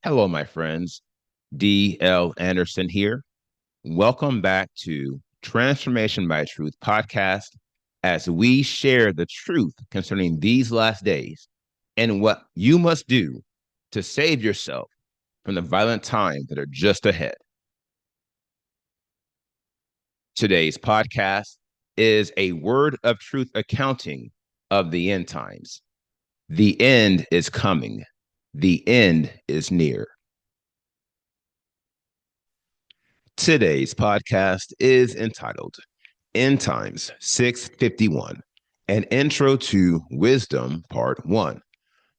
Hello, my friends. D.L. Anderson here. Welcome back to Transformation by Truth podcast as we share the truth concerning these last days and what you must do to save yourself from the violent times that are just ahead. Today's podcast is a word of truth accounting of the end times. The end is coming. The end is near. Today's podcast is entitled End Times 651, an intro to wisdom, part 1.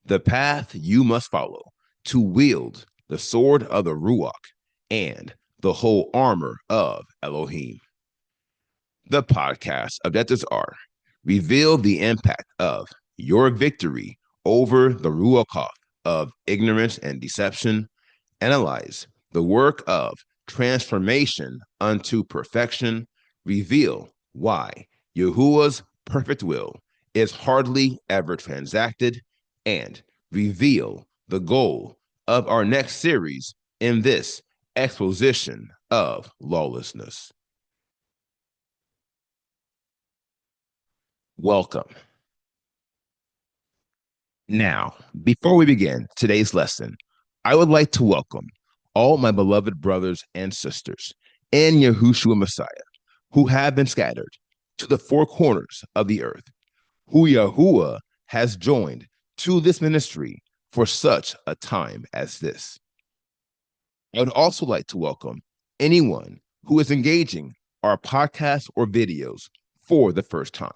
The path you must follow to wield the sword of the Ruach and the whole armor of Elohim. The podcast objectives are reveal the impact of your victory over the Ruach of ignorance and deception, analyze the work of transformation unto perfection, reveal why Yahuwah's perfect will is hardly ever transacted, and reveal the goal of our next series in this exposition of lawlessness. Welcome. Now, before we begin today's lesson, I would like to welcome all my beloved brothers and sisters in Yahushua Messiah who have been scattered to the four corners of the earth, who Yahuwah has joined to this ministry for such a time as this. I would also like to welcome anyone who is engaging our podcasts or videos for the first time.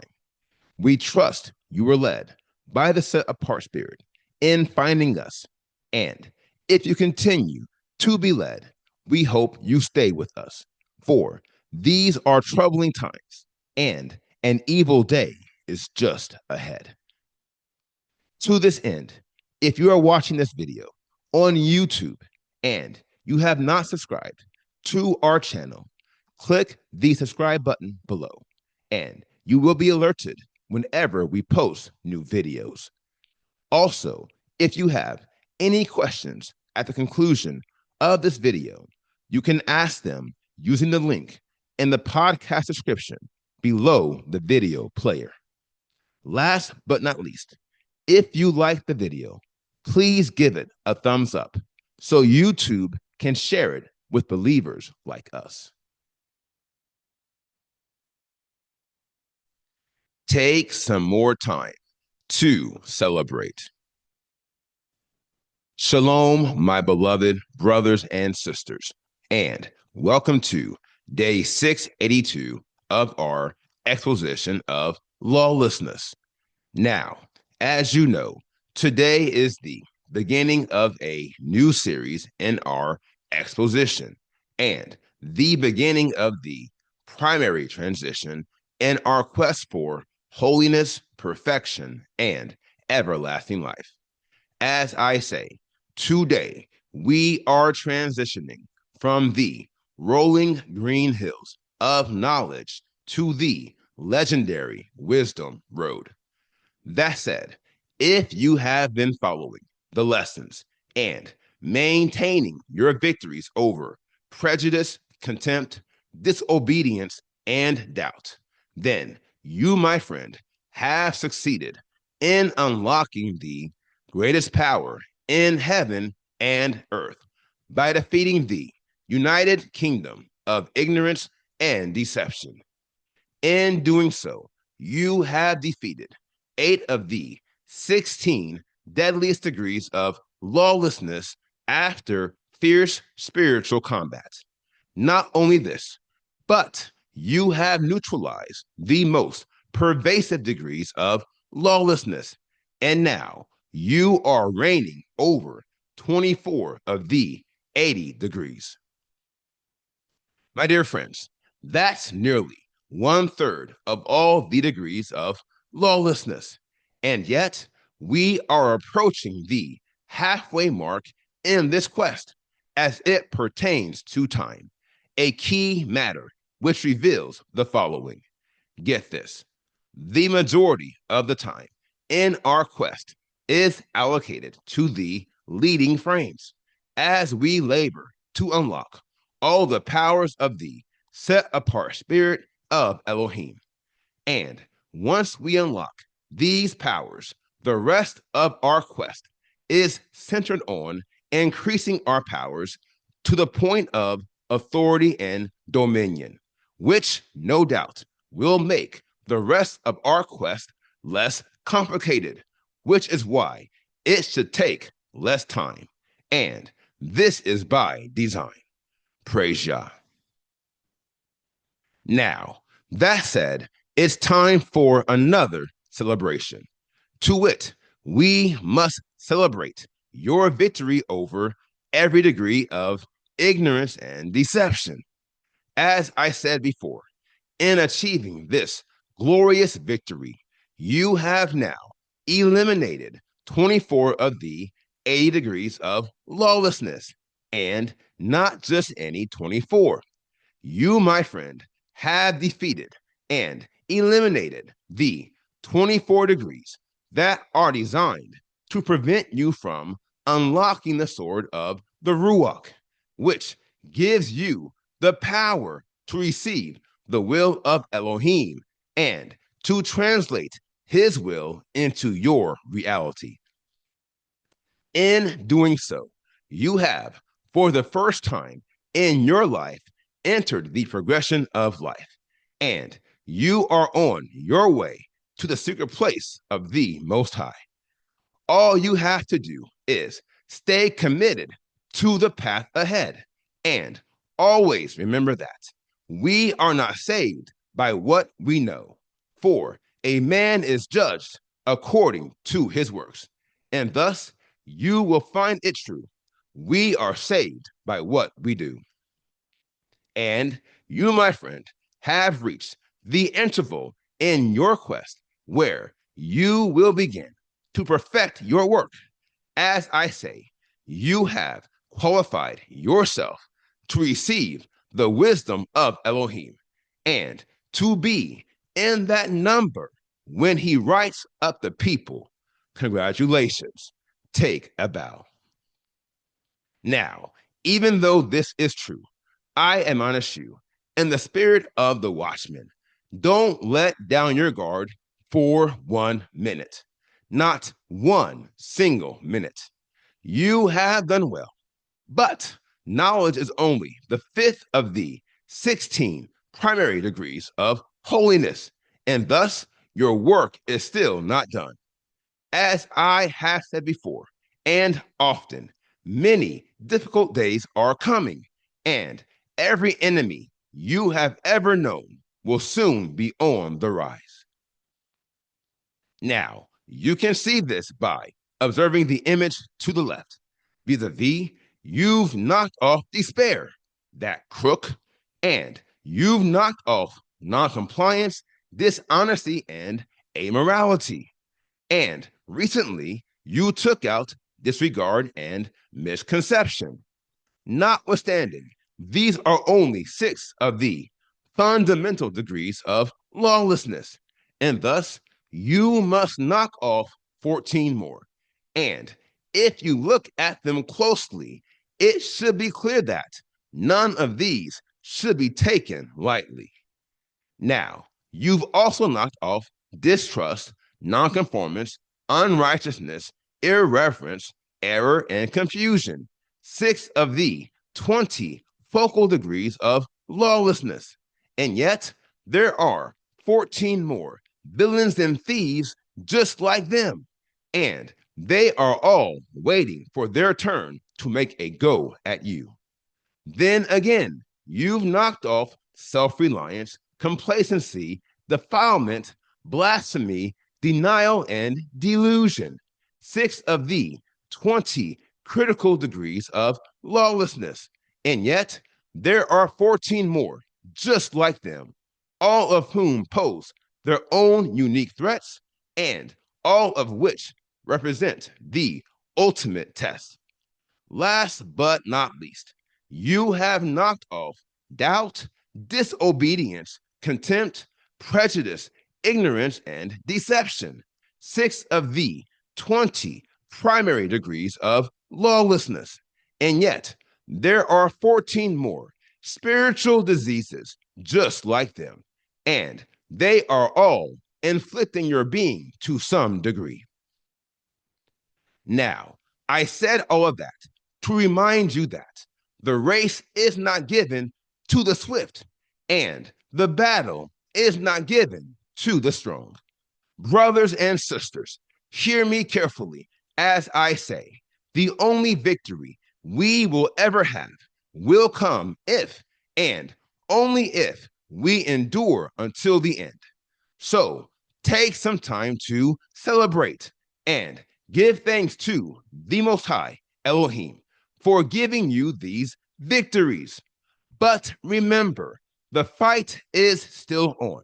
We trust you were led by the set apart spirit in finding us. And if you continue to be led, we hope you stay with us. For these are troubling times, and an evil day is just ahead. To this end, if you are watching this video on YouTube and you have not subscribed to our channel, click the subscribe button below, and you will be alerted whenever we post new videos. Also, if you have any questions at the conclusion of this video, you can ask them using the link in the podcast description below the video player. Last but not least, if you like the video, please give it a thumbs up so YouTube can share it with believers like us. Take some more time to celebrate. Shalom, my beloved brothers and sisters, and welcome to day 682 of our exposition of lawlessness. Now, as you know, today is the beginning of a new series in our exposition and the beginning of the primary transition in our quest for holiness, perfection, and everlasting life. As I say, today we are transitioning from the rolling green hills of knowledge to the legendary wisdom road. That said, if you have been following the lessons and maintaining your victories over prejudice, contempt, disobedience, and doubt, then you, my friend, have succeeded in unlocking the greatest power in heaven and earth by defeating the united kingdom of ignorance and deception. In doing so, you have defeated 8 of the 16 deadliest degrees of lawlessness after fierce spiritual combat. Not only this, but you have neutralized the most pervasive degrees of lawlessness, and now you are reigning over 24 of the 80 degrees. My dear friends, that's nearly 1/3 of all the degrees of lawlessness. And yet, we are approaching the halfway mark in this quest as it pertains to time, a key matter which reveals the following. Get this: the majority of the time in our quest is allocated to the leading frames, as we labor to unlock all the powers of the set apart spirit of Elohim. And once we unlock these powers, the rest of our quest is centered on increasing our powers to the point of authority and dominion, which no doubt will make the rest of our quest less complicated, which is why it should take less time. And this is by design. Praise Yah. Now, that said, it's time for another celebration. To wit, we must celebrate your victory over every degree of ignorance and deception. As I said before, in achieving this glorious victory, you have now eliminated 24 of the 80 degrees of lawlessness, and not just any 24. You, my friend, have defeated and eliminated the 24 degrees that are designed to prevent you from unlocking the sword of the Ruach, which gives you the power to receive the will of Elohim and to translate his will into your reality. In doing so, you have, for the first time in your life, entered the progression of life, and you are on your way to the secret place of the Most High. All you have to do is stay committed to the path ahead, and always remember that we are not saved by what we know, for a man is judged according to his works, and thus you will find it true. We are saved by what we do. And you, my friend, have reached the interval in your quest where you will begin to perfect your work. As I say, you have qualified yourself to receive the wisdom of Elohim and to be in that number when he writes up the people. Congratulations. Take a bow. Now, even though this is true, I admonish you in the spirit of the watchman. Don't let down your guard for 1 minute, not one single minute. You have done well, but knowledge is only the fifth of the 16 primary degrees of holiness, and thus your work is still not done. As I have said before, and often, many difficult days are coming, and every enemy you have ever known will soon be on the rise. Now, you can see this by observing the image to the left. Vis-a-vis, you've knocked off despair, that crook, and you've knocked off noncompliance, dishonesty, and amorality. And recently, you took out disregard and misconception. Notwithstanding, these are only 6 of the fundamental degrees of lawlessness, and thus you must knock off 14 more. And if you look at them closely, it should be clear that none of these should be taken lightly. Now, you've also knocked off distrust, nonconformance, unrighteousness, irreverence, error, and confusion. 6 of the 20 focal degrees of lawlessness. And yet, there are 14 more villains and thieves just like them. And they are all waiting for their turn to make a go at you. Then again, you've knocked off self-reliance, complacency, defilement, blasphemy, denial, and delusion. 6 of the 20 critical degrees of lawlessness. And yet, there are 14 more just like them, all of whom pose their own unique threats, and all of which represent the ultimate test. Last but not least, you have knocked off doubt, disobedience, contempt, prejudice, ignorance, and deception. 6 of the 20 primary degrees of lawlessness. And yet, there are 14 more spiritual diseases just like them, and they are all inflicting your being to some degree. Now, I said all of that to remind you that the race is not given to the swift, and the battle is not given to the strong. Brothers and sisters, hear me carefully as I say the only victory we will ever have will come if and only if we endure until the end. So take some time to celebrate and give thanks to the Most High Elohim for giving you these victories. But remember, the fight is still on.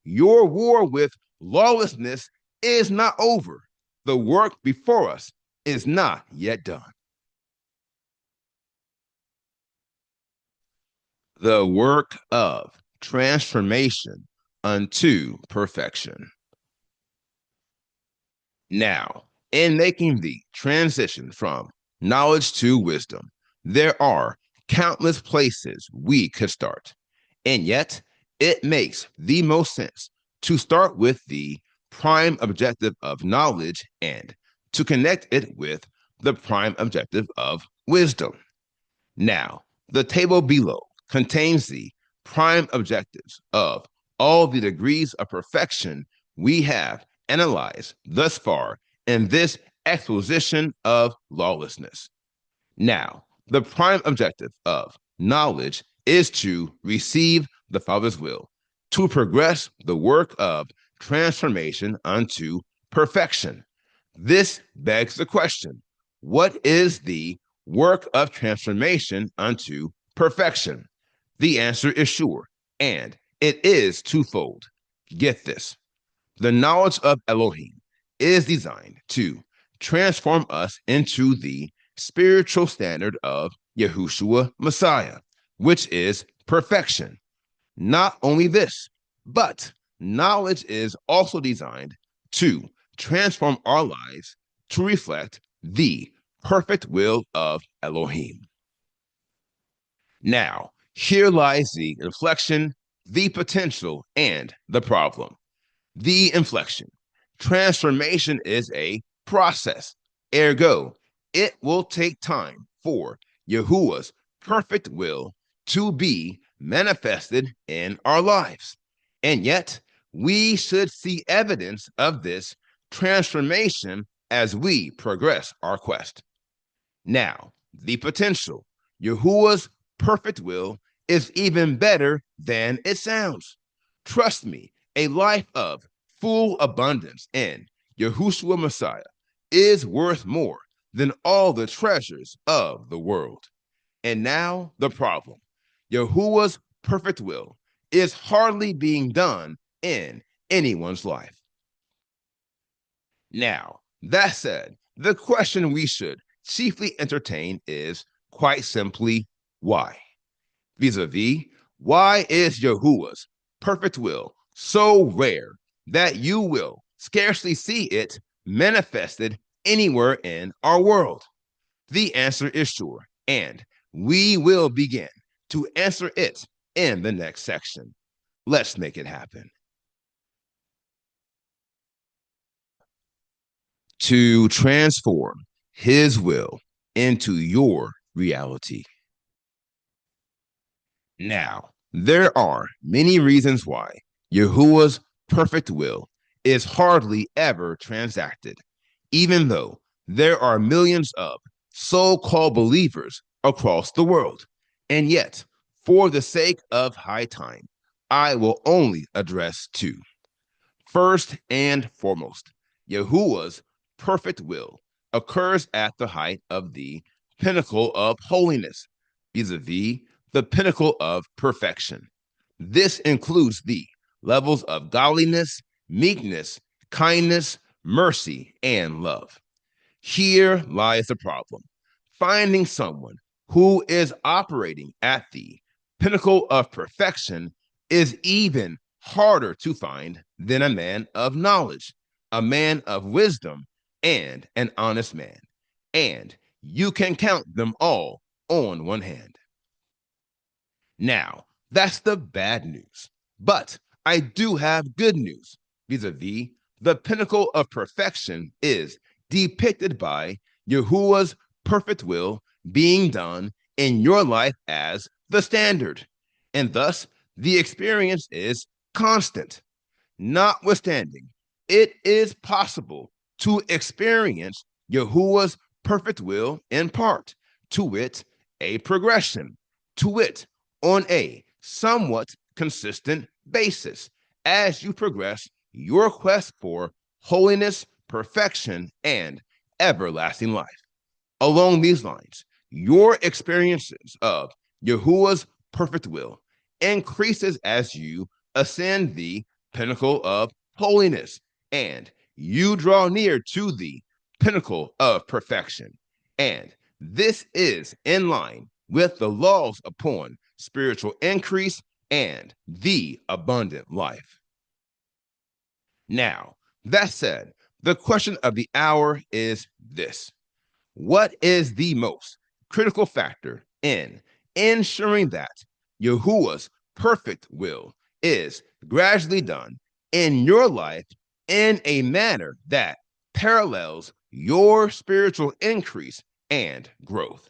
Your war with lawlessness is not over. The work before us is not yet done. The work of transformation unto perfection. Now, in making the transition from knowledge to wisdom, there are countless places we could start. And yet, it makes the most sense to start with the prime objective of knowledge and to connect it with the prime objective of wisdom. Now, the table below contains the prime objectives of all the degrees of perfection we have analyzed thus far in this exposition of lawlessness. Now, the prime objective of knowledge is to receive the Father's will, to progress the work of transformation unto perfection. This begs the question, what is the work of transformation unto perfection? The answer is sure, and it is twofold. Get this. The knowledge of Elohim is designed to transform us into the spiritual standard of Yahushua Messiah, which is perfection. Not only this, but knowledge is also designed to transform our lives to reflect the perfect will of Elohim. Now, here lies the inflection, the potential, and the problem. The inflection. Transformation is a process. Ergo, it will take time for Yahuwah's perfect will to be manifested in our lives. And yet, we should see evidence of this transformation as we progress our quest. Now, the potential. Yahuwah's perfect will is even better than it sounds. Trust me, a life of full abundance in Yahushua Messiah is worth more than all the treasures of the world. And now the problem. Yahuwah's perfect will is hardly being done in anyone's life. Now, that said, the question we should chiefly entertain is quite simply why? Vis-a-vis, why is Yahuwah's perfect will so rare that you will scarcely see it manifested anywhere in our world? The answer is sure, and we will begin to answer it in the next section. Let's make it happen. To transform his will into your reality. Now, there are many reasons why Yahuwah's perfect will is hardly ever transacted, even though there are millions of so-called believers across the world. And yet, for the sake of high time, I will only address two. First and foremost, Yahuwah's perfect will occurs at the height of the pinnacle of holiness, vis-a-vis the pinnacle of perfection. This includes the levels of godliness, meekness, kindness, mercy, and love. Here lies the problem. Finding someone who is operating at the pinnacle of perfection is even harder to find than a man of knowledge, a man of wisdom, and an honest man. And you can count them all on one hand. Now, that's the bad news. But I do have good news vis-a-vis the pinnacle of perfection is depicted by Yahuwah's perfect will being done in your life as the standard. And thus, the experience is constant. Notwithstanding, it is possible to experience Yahuwah's perfect will in part, to wit, a progression, to wit, on a somewhat consistent basis as you progress your quest for holiness, perfection, and everlasting life. Along these lines, your experiences of Yahuwah's perfect will increases as you ascend the pinnacle of holiness and you draw near to the pinnacle of perfection. And this is in line with the laws upon spiritual increase and the abundant life. Now, that said, the question of the hour is this: what is the most critical factor in ensuring that Yahuwah's perfect will is gradually done in your life in a manner that parallels your spiritual increase and growth?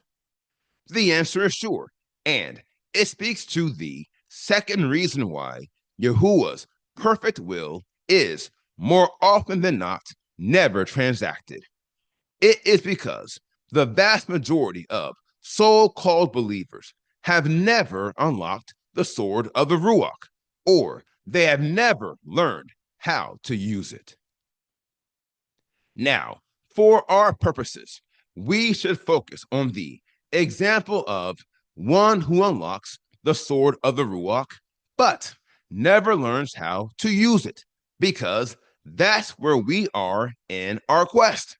The answer is sure, and it speaks to the second reason why Yahuwah's perfect will is more often than not never transacted. It is because the vast majority of so-called believers have never unlocked the sword of the Ruach, or they have never learned how to use it. Now, for our purposes, we should focus on the example of one who unlocks the sword of the Ruach, but never learns how to use it, because that's where we are in our quest.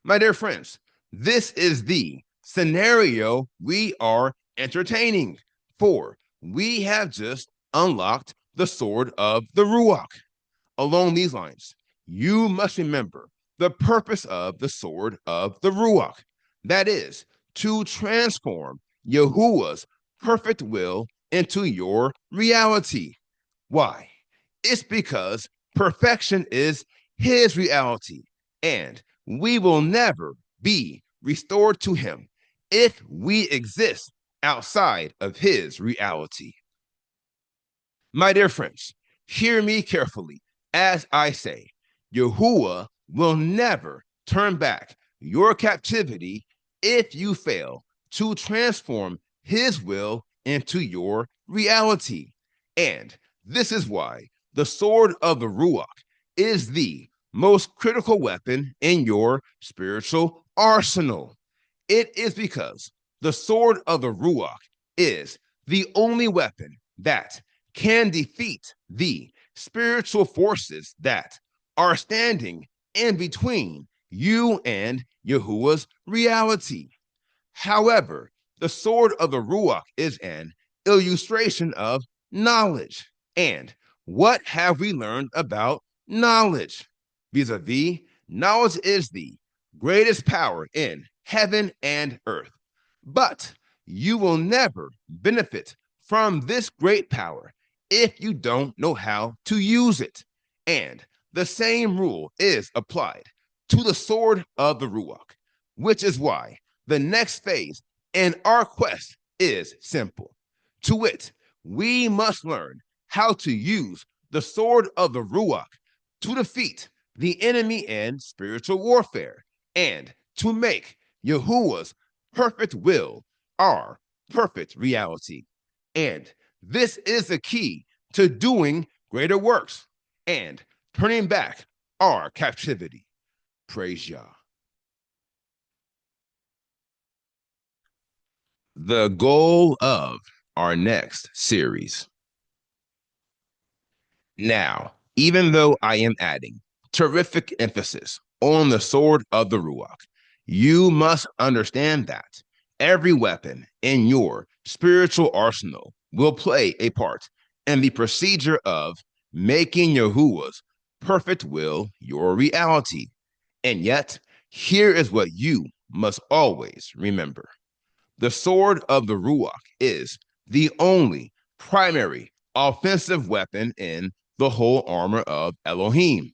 My dear friends, this is the scenario we are entertaining, for we have just unlocked the sword of the Ruach. Along these lines, you must remember the purpose of the sword of the Ruach. That is, to transform Yahuwah's perfect will into your reality. Why? It's because perfection is his reality, and we will never be restored to him if we exist outside of his reality. My dear friends, hear me carefully as I say, Yahuwah will never turn back your captivity if you fail to transform his will into your reality. And this is why the sword of the Ruach is the most critical weapon in your spiritual arsenal. It is because the sword of the Ruach is the only weapon that can defeat the spiritual forces that are standing in between you and Yahuwah's reality. However, the sword of the Ruach is an illustration of knowledge. And what have we learned about knowledge? Vis-a-vis, knowledge is the greatest power in heaven and earth. But you will never benefit from this great power if you don't know how to use it. And the same rule is applied to the sword of the Ruach, which is why the next phase in our quest is simple. To wit, we must learn how to use the sword of the Ruach to defeat the enemy in spiritual warfare and to make Yahuwah's perfect will our perfect reality. And this is the key to doing greater works and turning back our captivity. Praise Yah. The goal of our next series. Now, even though I am adding terrific emphasis on the sword of the Ruach, you must understand that every weapon in your spiritual arsenal will play a part in the procedure of making Yahuwah's perfect will your reality. And yet, Here is what you must always remember. The sword of the Ruach is the only primary offensive weapon in the whole armor of Elohim.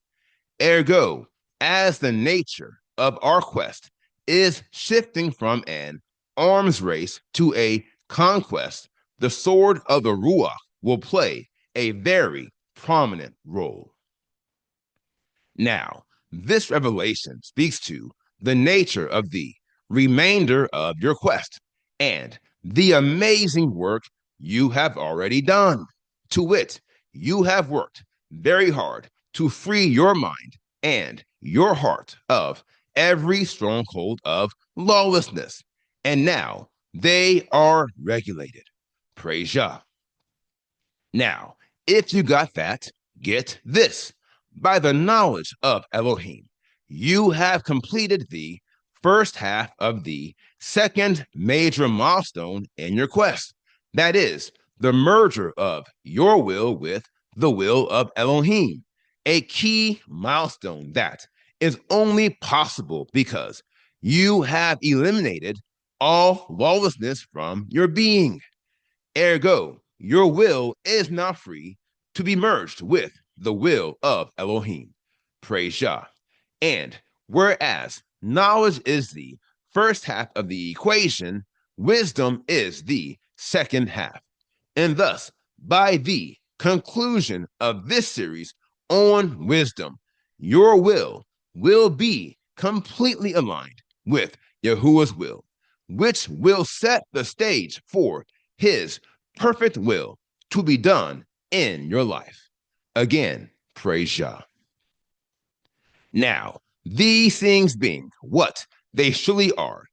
Ergo, as the nature of our quest is shifting from an arms race to a conquest, the sword of the Ruach will play a very prominent role. Now, this revelation speaks to the nature of the remainder of your quest and the amazing work you have already done. To wit, you have worked very hard to free your mind and your heart of every stronghold of lawlessness, and now they are regulated. Praise Yah. Now, if you got that, get this. By the knowledge of Elohim, you have completed the first half of the second major milestone in your quest. That is, the merger of your will with the will of Elohim, a key milestone that is only possible because you have eliminated all lawlessness from your being. Ergo, your will is now free to be merged with the will of Elohim. Praise Yah. And whereas knowledge is the first half of the equation, wisdom is the second half. And thus, by the conclusion of this series on wisdom, your will be completely aligned with Yahuwah's will, which will set the stage for his perfect will to be done in your life. Again, praise Yah. Now, these things being what they surely are,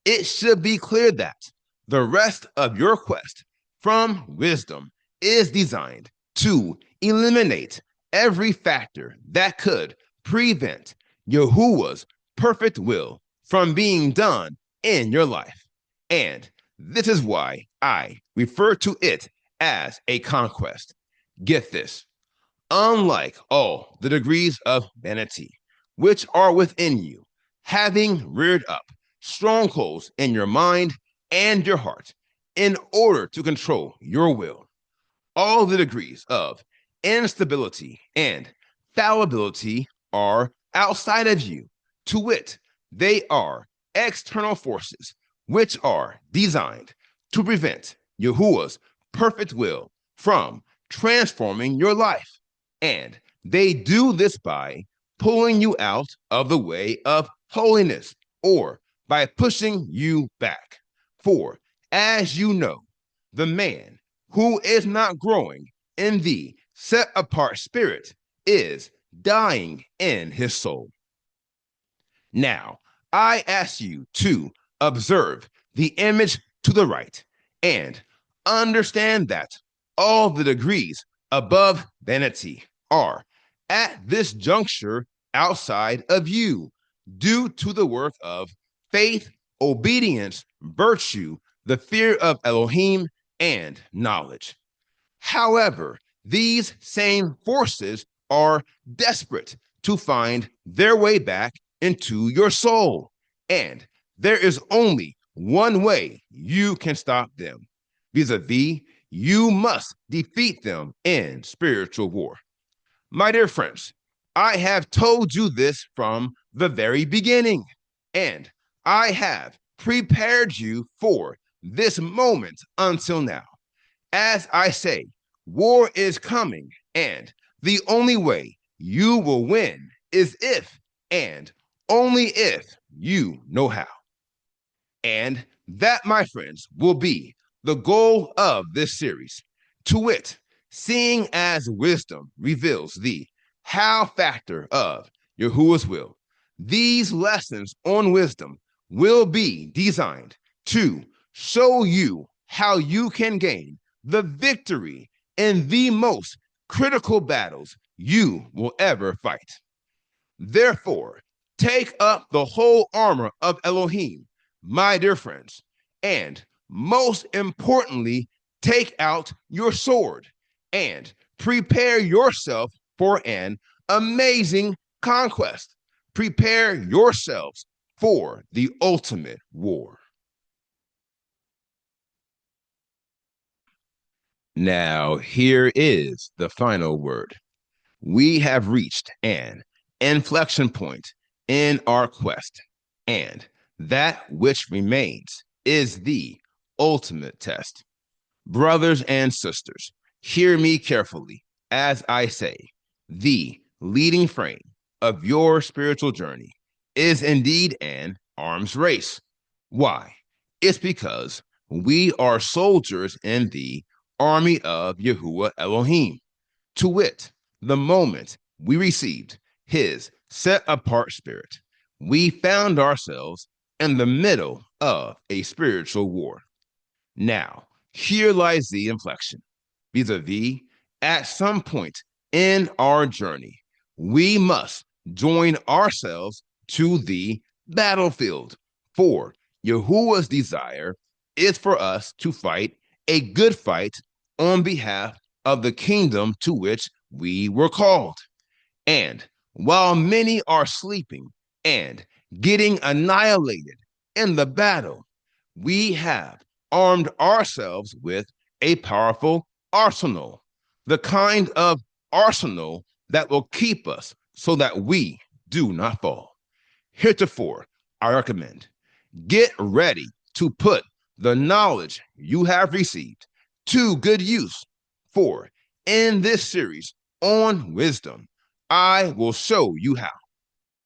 it should be clear that the rest of your quest from wisdom is designed to eliminate every factor that could prevent Yahuwah's perfect will from being done in your life. And this is why I refer to it as a conquest. Get this. Unlike all the degrees of vanity which are within you, having reared up strongholds in your mind and your heart in order to control your will, all the degrees of instability and fallibility are outside of you. To wit, they are external forces which are designed to prevent Yahuwah's perfect will from transforming your life. And they do this by pulling you out of the way of holiness or by pushing you back. For as you know, the man who is not growing in the set apart spirit is dying in his soul. Now, I ask you to observe the image to the right and understand that all the degrees above vanity are at this juncture outside of you due to the work of faith, obedience, virtue, the fear of Elohim, and knowledge. However, these same forces are desperate to find their way back into your soul. And there is only one way you can stop them. Vis-a-vis, you must defeat them in spiritual war. My dear friends, I have told you this from the very beginning, and I have prepared you for this moment until now. As I say, war is coming, and the only way you will win is if and only if you know how. And that, my friends, will be the goal of this series. To wit, seeing as wisdom reveals the how factor of Yahuwah's will, these lessons on wisdom will be designed to show you how you can gain the victory in the most critical battles you will ever fight. Therefore, take up the whole armor of Elohim, my dear friends, and most importantly, take out your sword and prepare yourself for an amazing conquest. Prepare yourselves for the ultimate war. Now, here is the final word. We have reached an inflection point in our quest, and that which remains is the ultimate test. Brothers and sisters, hear me carefully as I say the leading frame of your spiritual journey is indeed an arms race. Why? It's because we are soldiers in the army of Yahuwah Elohim. To wit, the moment we received his set apart spirit, we found ourselves in the middle of a spiritual war. Now, here lies the inflection. Vis-a-vis, at some point in our journey, we must join ourselves to the battlefield. For Yahuwah's desire is for us to fight a good fight on behalf of the kingdom to which we were called. And while many are sleeping and getting annihilated in the battle, we have armed ourselves with a powerful arsenal, the kind of arsenal that will keep us so that we do not fall. Heretofore, I recommend get ready to put the knowledge you have received to good use. For in this series on wisdom, I will show you how.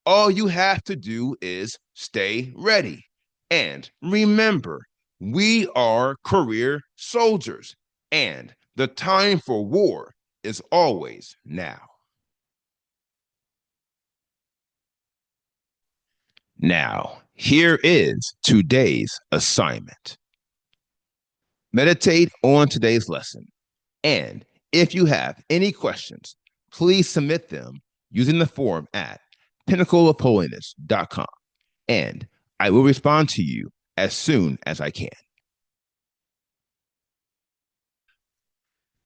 All you have to do is stay ready. And remember, we are career soldiers, and the time for war is always now. Now, here is today's assignment. Meditate on today's lesson. And if you have any questions, please submit them using the form at pinnacleofholiness.com. And I will respond to you as soon as I can.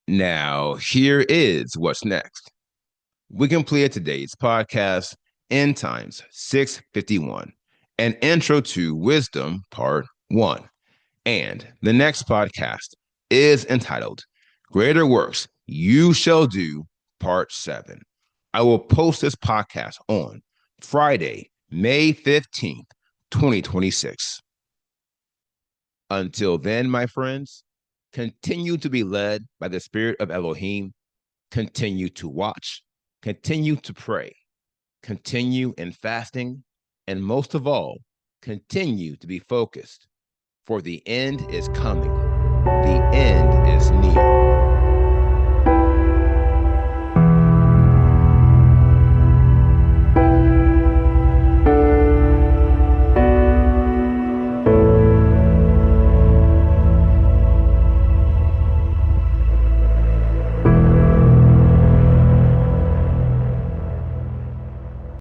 Now, here is what's next. We completed today's podcast, End Times 651, an intro to wisdom, part 1. And the next podcast is entitled Greater Works You Shall Do, part 7. I will post this podcast on Friday, May 15th, 2026. Until then, my friends, continue to be led by the Spirit of Elohim. Continue to watch. Continue to pray. Continue in fasting. And most of all, continue to be focused. For the end is coming. The end is near.